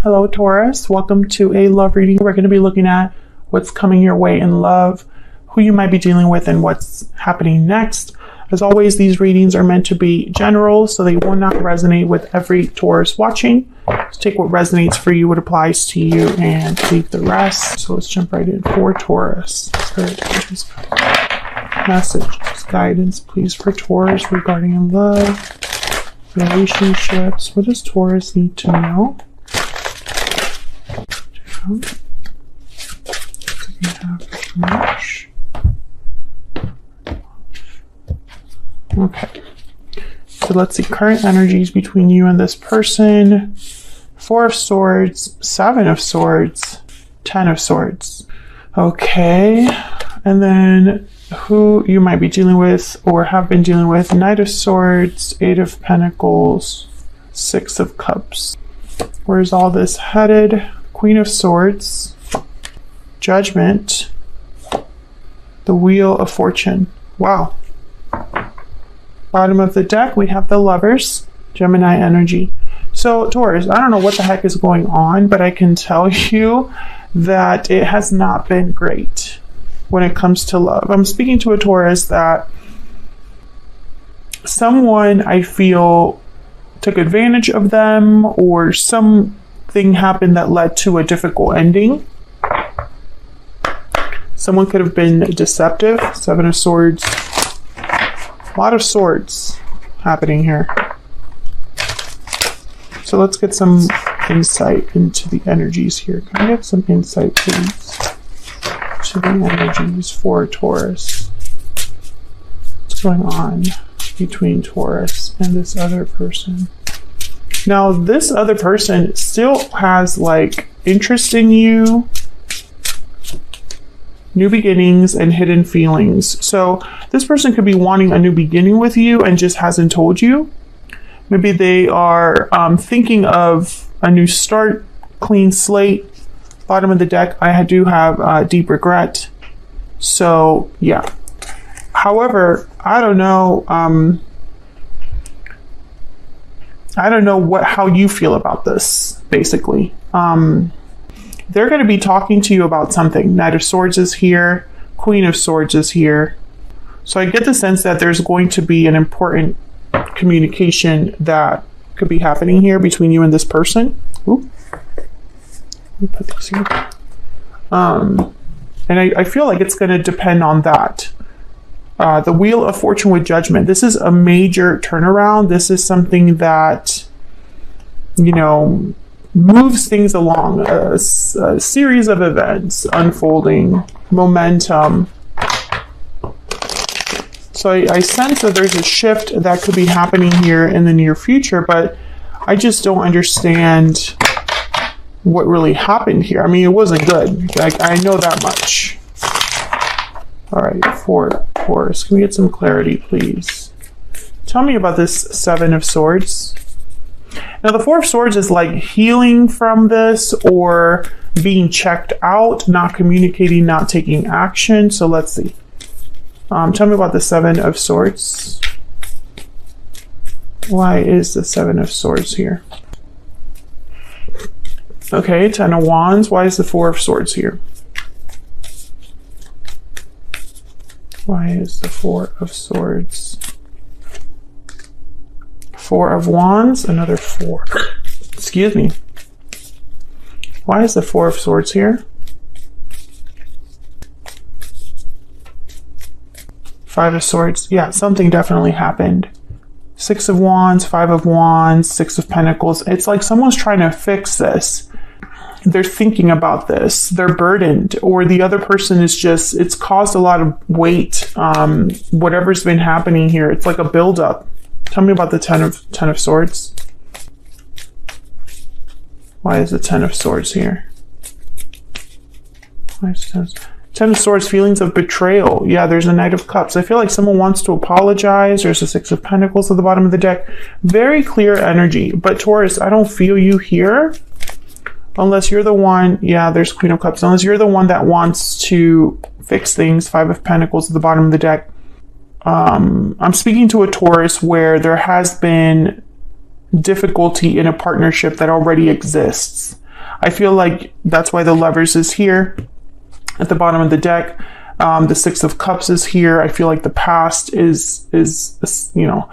Hello, Taurus. Welcome to a love reading. We're going to be looking at what's coming your way in love, who you might be dealing with, and what's happening next. As always, these readings are meant to be general, so they will not resonate with every Taurus watching. So take what resonates for you, what applies to you, and leave the rest. So let's jump right in for Taurus. Spirit, messages, guidance, please, for Taurus regarding love, relationships. What does Taurus need to know? March. Okay. So let's see current energies between you and this person. 4 of Swords, 7 of Swords, 10 of Swords. Okay. And then who you might be dealing with or have been dealing with. Knight of Swords, 8 of Pentacles, 6 of Cups. Where's all this headed? Queen of Swords, Judgment, the Wheel of Fortune. Wow. Bottom of the deck, we have the Lovers, Gemini energy. So Taurus, I don't know what the heck is going on, but I can tell you that it has not been great when it comes to love. I'm speaking to a Taurus that someone I feel took advantage of them, or something happened that led to a difficult ending. Someone could have been deceptive. 7 of Swords. A lot of swords happening here. So let's get some insight into the energies here. Can I get some insight, please, to the energies for Taurus? What's going on between Taurus and this other person? Now, this other person still has like interest in you, new beginnings, and hidden feelings. So this person could be wanting a new beginning with you and just hasn't told you. Maybe they are thinking of a new start, clean slate. Bottom of the deck, I do have deep regret. So yeah. However, I don't know how you feel about this, basically. They're going to be talking to you about something. Knight of Swords is here. Queen of Swords is here. So I get the sense that there's going to be an important communication that could be happening here between you and this person. Ooh. Let me put this here. And I feel like it's going to depend on that. The Wheel of Fortune with Judgment. This is a major turnaround. This is something that, you know, moves things along. A series of events unfolding, momentum. So I sense that there's a shift that could be happening here in the near future, but I just don't understand what really happened here. I mean, it wasn't good. I know that much. All right, for Taurus, can we get some clarity, please? Tell me about this 7 of Swords. Now, the 4 of Swords is like healing from this or being checked out, not communicating, not taking action. So let's see. Tell me about the 7 of Swords. Why is the 7 of Swords here? Okay, 10 of Wands. Why is the 4 of Swords here? Why is the 4 of Swords? 4 of Wands, another 4. Excuse me. Why is the 4 of Swords here? 5 of Swords. Yeah, something definitely happened. 6 of Wands, 5 of Wands, 6 of Pentacles. It's like someone's trying to fix this. They're thinking about this. They're burdened, or the other person is just, it's caused a lot of weight. Whatever's been happening here, it's like a buildup. Tell me about the 10 of Swords. Why is the 10 of Swords here? Why is the 10 of Swords, feelings of betrayal. Yeah, there's a Knight of Cups. I feel like someone wants to apologize. There's a 6 of Pentacles at the bottom of the deck. Very clear energy. But Taurus, I don't feel you here. Unless you're the one, yeah, there's Queen of Cups. Unless you're the one that wants to fix things. 5 of Pentacles at the bottom of the deck. I'm speaking to a Taurus where there has been difficulty in a partnership that already exists. I feel like that's why the Lovers is here at the bottom of the deck. The Six of Cups is here. I feel like the past is, you know,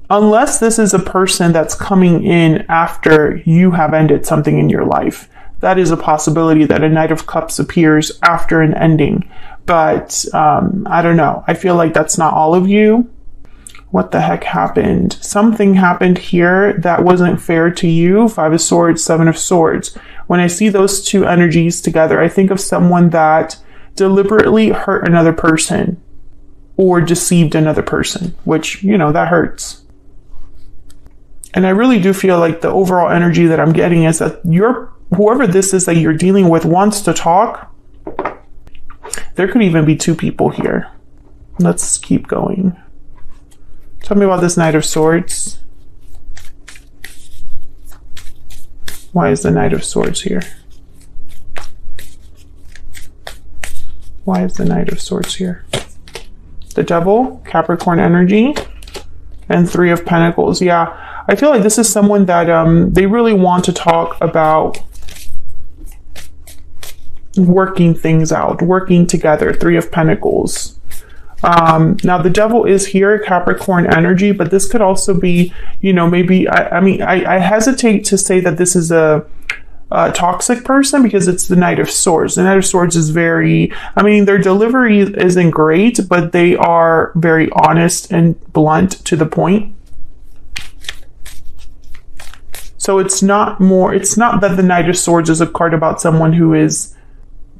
unless this is a person that's coming in after you have ended something in your life. That is a possibility that a Knight of Cups appears after an ending. But I don't know. I feel like that's not all of you. What the heck happened? Something happened here that wasn't fair to you. Five of Swords, Seven of Swords. When I see those two energies together, I think of someone that deliberately hurt another person or deceived another person, which, you know, that hurts. And I really do feel like the overall energy that I'm getting is that whoever this is that you're dealing with wants to talk. There could even be two people here. Let's keep going. Tell me about this Knight of Swords. Why is the Knight of Swords here? Why is the Knight of Swords here? The Devil, Capricorn energy, and Three of Pentacles. Yeah, I feel like this is someone that they really want to talk about working things out, working together. Three of Pentacles. Now the Devil is here, Capricorn energy, but this could also be, you know, maybe, I hesitate to say that this is a toxic person because it's the Knight of Swords. The Knight of Swords is very, I mean, their delivery isn't great, but they are very honest and blunt to the point. So it's not that the Knight of Swords is a card about someone who is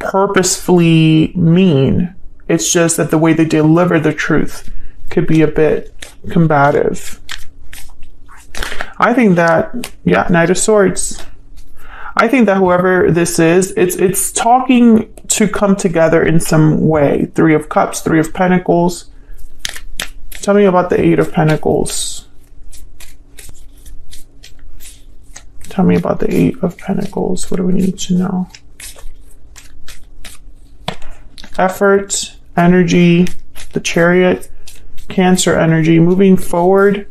purposefully mean. It's just that the way they deliver the truth could be a bit combative. I think that, yeah, Knight of Swords. I think that whoever this is, it's talking to come together in some way. Three of Cups, Three of Pentacles. Tell me about the Eight of Pentacles. Tell me about the Eight of Pentacles. What do we need to know? Effort, energy, the Chariot, Cancer energy, moving forward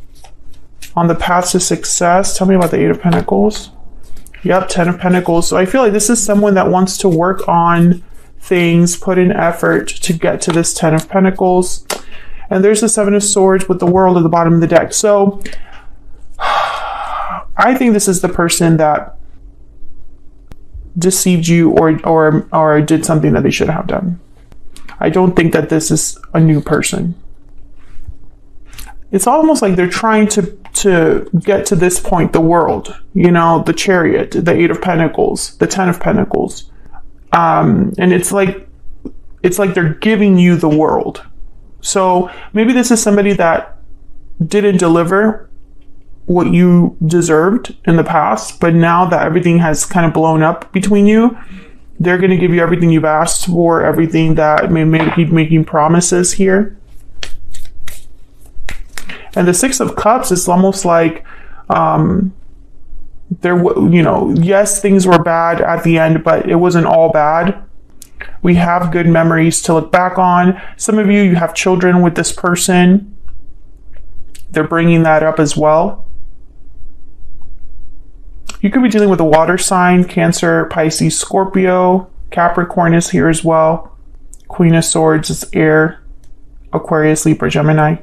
on the path to success. Tell me about the Eight of Pentacles. Yep, Ten of Pentacles. So I feel like this is someone that wants to work on things, put in effort to get to this Ten of Pentacles. And there's the Seven of Swords with the World at the bottom of the deck. So I think this is the person that deceived you or did something that they should have done. I don't think that this is a new person. It's almost like they're trying to get to this point, the World, you know, the Chariot, the Eight of Pentacles, the Ten of Pentacles. And it's like they're giving you the world. So maybe this is somebody that didn't deliver what you deserved in the past, but now that everything has kind of blown up between you, they're going to give you everything you've asked for, everything that may keep making promises here. And the Six of Cups is almost like, you know, yes, things were bad at the end, but it wasn't all bad. We have good memories to look back on. Some of you have children with this person. They're bringing that up as well. You could be dealing with a water sign, Cancer, Pisces, Scorpio. Capricorn is here as well. Queen of Swords is air. Aquarius, Libra, Gemini.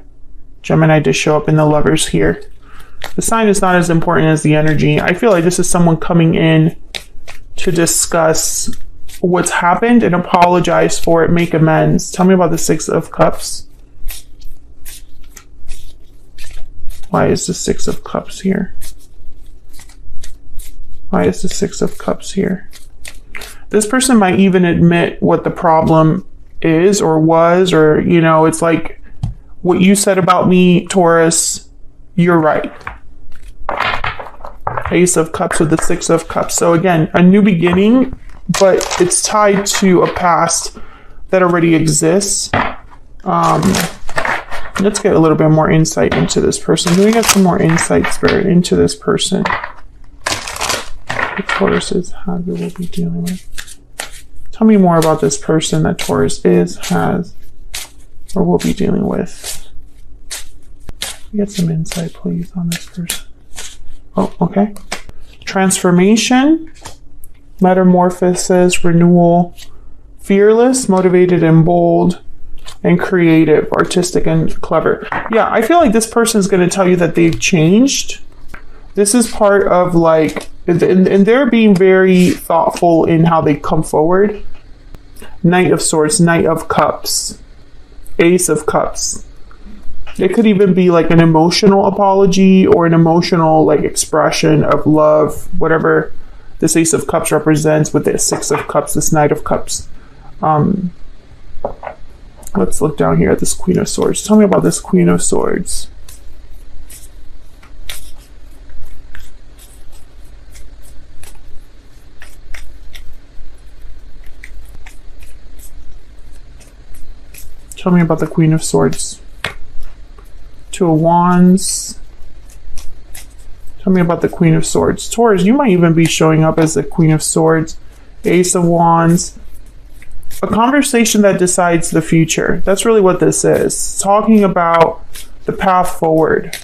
Gemini does show up in the Lovers here. The sign is not as important as the energy. I feel like this is someone coming in to discuss what's happened and apologize for it, make amends. Tell me about the Six of Cups. Why is the Six of Cups here? Why is the Six of Cups here? This person might even admit what the problem is or was, or, you know, it's like, what you said about me, Taurus, you're right. Ace of Cups with the Six of Cups. So again, a new beginning, but it's tied to a past that already exists. Let's get a little bit more insight into this person. Can we get some more insight, Spirit, into this person? The Tauruses have, we will be dealing with. Tell me more about this person that Taurus is, has, or will be dealing with. Get some insight, please, on this person. Oh, okay. Transformation, metamorphosis, renewal, fearless, motivated, and bold, and creative, artistic, and clever. Yeah, I feel like this person is going to tell you that they've changed. This is part of like, and they're being very thoughtful in how they come forward. Knight of Swords, Knight of Cups, Ace of Cups. It could even be like an emotional apology or an emotional like expression of love, whatever this Ace of Cups represents with the Six of Cups, this Knight of Cups. Let's look down here at this Queen of Swords. Tell me about this Queen of Swords. Tell me about the Queen of Swords. Two of Wands. Tell me about the Queen of Swords. Taurus, you might even be showing up as the Queen of Swords. Ace of Wands. A conversation that decides the future. That's really what this is. Talking about the path forward.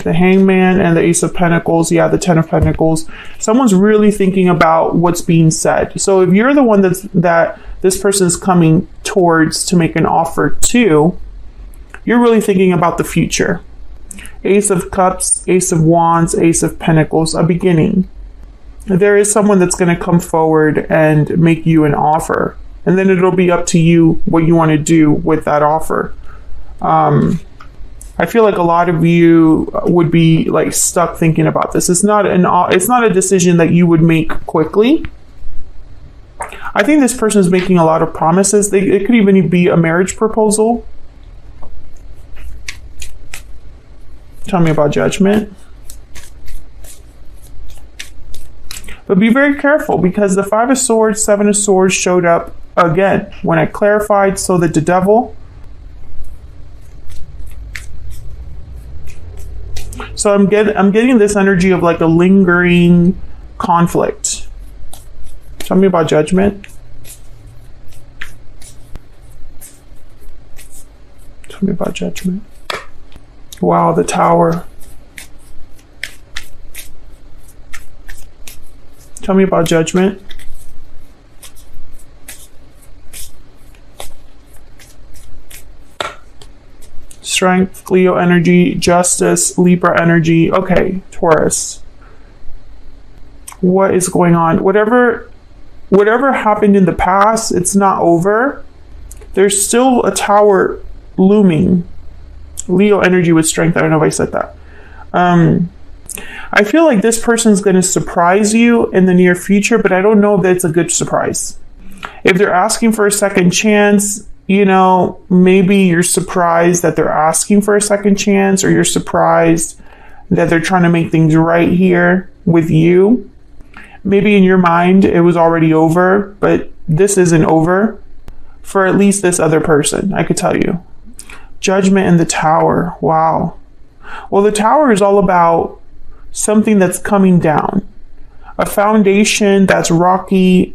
The Hangman and the Ace of Pentacles. Yeah, the Ten of Pentacles. Someone's really thinking about what's being said. So if you're the one that this person is coming towards to make an offer to, you're really thinking about the future. Ace of Cups, Ace of Wands, Ace of Pentacles, a beginning. There is someone that's going to come forward and make you an offer. And then it'll be up to you what you want to do with that offer. I feel like a lot of you would be like stuck thinking about this. It's not a decision that you would make quickly. I think this person is making a lot of promises. It could even be a marriage proposal. Tell me about Judgment. But be very careful because the Five of Swords, Seven of Swords showed up again. When I clarified, so that the Devil. So I'm getting this energy of like a lingering conflict. Tell me about Judgment. Tell me about Judgment. Wow, the Tower. Tell me about Judgment. Strength, Leo energy, Justice, Libra energy. Okay, Taurus. What is going on? Whatever happened in the past, it's not over. There's still a Tower looming. Leo energy with Strength. I don't know if I said that. I feel like this person's going to surprise you in the near future, but I don't know if that's a good surprise. If they're asking for a second chance, you know, maybe you're surprised that they're asking for a second chance, or you're surprised that they're trying to make things right here with you. Maybe in your mind it was already over, but this isn't over for at least this other person, I could tell you. Judgment and the Tower. Wow. Well, the Tower is all about something that's coming down. A foundation that's rocky,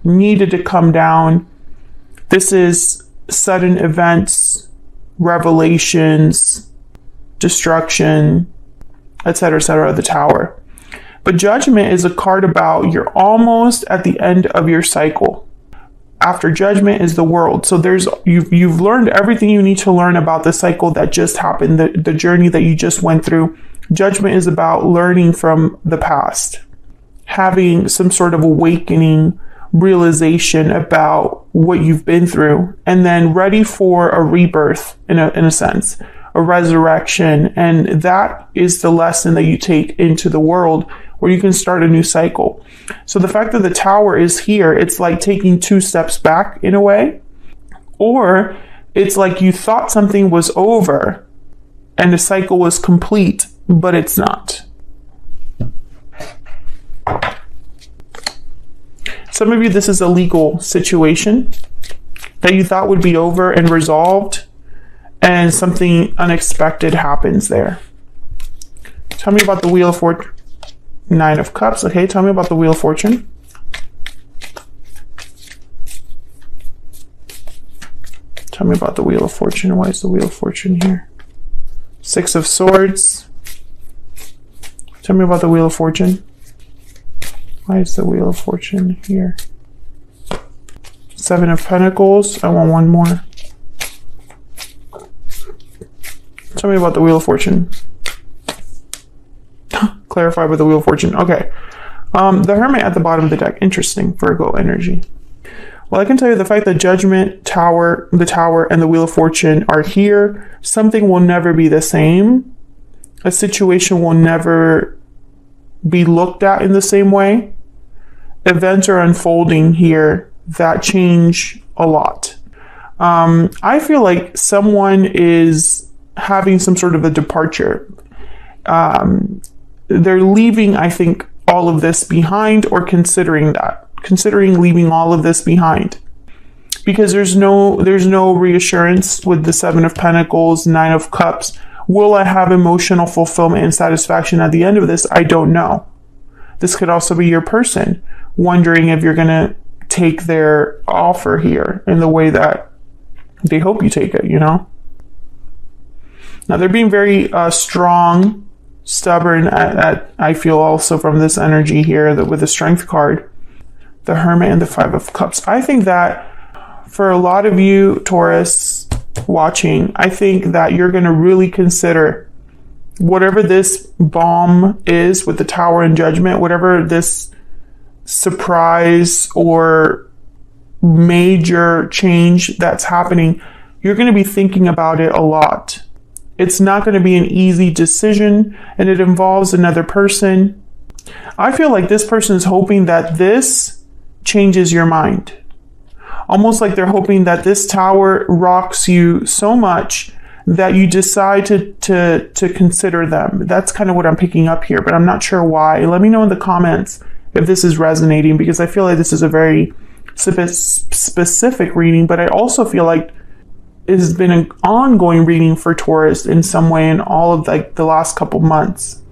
needed to come down. This is sudden events, revelations, destruction, etc., the Tower. But Judgment is a card about you're almost at the end of your cycle. After Judgment is the World. So you've learned everything you need to learn about the cycle that just happened, the journey that you just went through. Judgment is about learning from the past, having some sort of awakening, realization about what you've been through, and then ready for a rebirth in a sense, a resurrection. And that is the lesson that you take into the world where you can start a new cycle. So the fact that the Tower is here, it's like taking 2 steps back in a way, or it's like you thought something was over and the cycle was complete, but it's not. Some of you, this is a legal situation that you thought would be over and resolved, and something unexpected happens there. Tell me about the Wheel of Fortune. 9 of Cups. Okay, tell me about the Wheel of Fortune. Tell me about the Wheel of Fortune. Why is the Wheel of Fortune here? 6 of Swords. Tell me about the Wheel of Fortune. Why is the Wheel of Fortune here? Seven of Pentacles. I want one more. Tell me about the Wheel of Fortune. Clarify with the Wheel of Fortune. Okay. The Hermit at the bottom of the deck. Interesting. Virgo energy. Well, I can tell you the fact that Judgment, Tower, the Tower, and the Wheel of Fortune are here, something will never be the same. A situation will never be looked at in the same way. Events are unfolding here that change a lot. I feel like someone is having some sort of a departure. They're leaving, I think, all of this behind, or considering leaving all of this behind, because there's no reassurance with the Seven of Pentacles, Nine of Cups. Will I have emotional fulfillment and satisfaction at the end of this? I don't know. This could also be your person wondering if you're going to take their offer here in the way that they hope you take it, you know? Now, they're being very strong, stubborn, I feel also from this energy here, that with the Strength card, the Hermit, and the Five of Cups. I think that for a lot of you, Taurus, watching, I think that you're going to really consider whatever this bomb is with the Tower and Judgment, whatever this surprise or major change that's happening, you're going to be thinking about it a lot. It's not going to be an easy decision, and it involves another person. I feel like this person is hoping that this changes your mind. Almost like they're hoping that this Tower rocks you so much that you decide to consider them. That's kind of what I'm picking up here, but I'm not sure why. Let me know in the comments if this is resonating, because I feel like this is a very specific reading, but I also feel like it has been an ongoing reading for Taurus in some way in all of like the last couple months.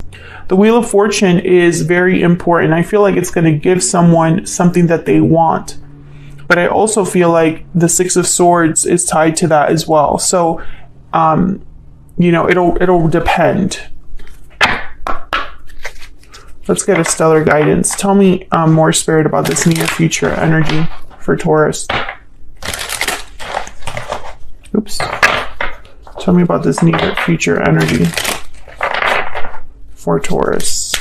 The Wheel of Fortune is very important. I feel like it's going to give someone something that they want, but I also feel like the Six of Swords is tied to that as well. So, you know, it'll depend. Let's get a stellar guidance. Tell me more, Spirit, about this near future energy for Taurus. Oops. Tell me about this near future energy for Taurus.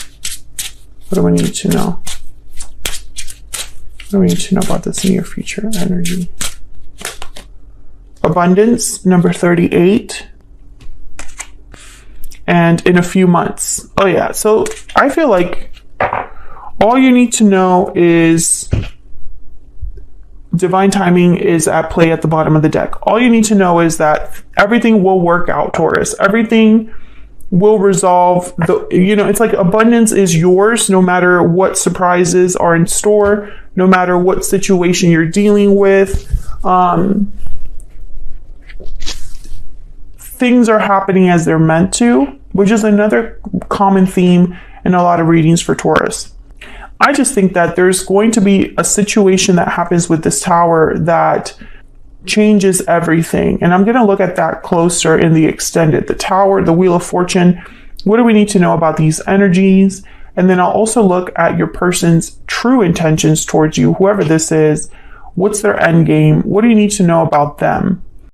What do we need to know? What do we need to know about this near future energy? Abundance, number 38. And in a few months. Oh yeah, so I feel like all you need to know is divine timing is at play at the bottom of the deck. All you need to know is that everything will work out, Taurus. Everything will resolve. It's like abundance is yours no matter what surprises are in store, no matter what situation you're dealing with. Things are happening as they're meant to, which is another common theme in a lot of readings for Taurus. I just think that there's going to be a situation that happens with this Tower that changes everything. And I'm going to look at that closer in the extended. The Tower, the Wheel of Fortune. What do we need to know about these energies? And then I'll also look at your person's true intentions towards you, whoever this is. What's their end game? What do you need to know about them?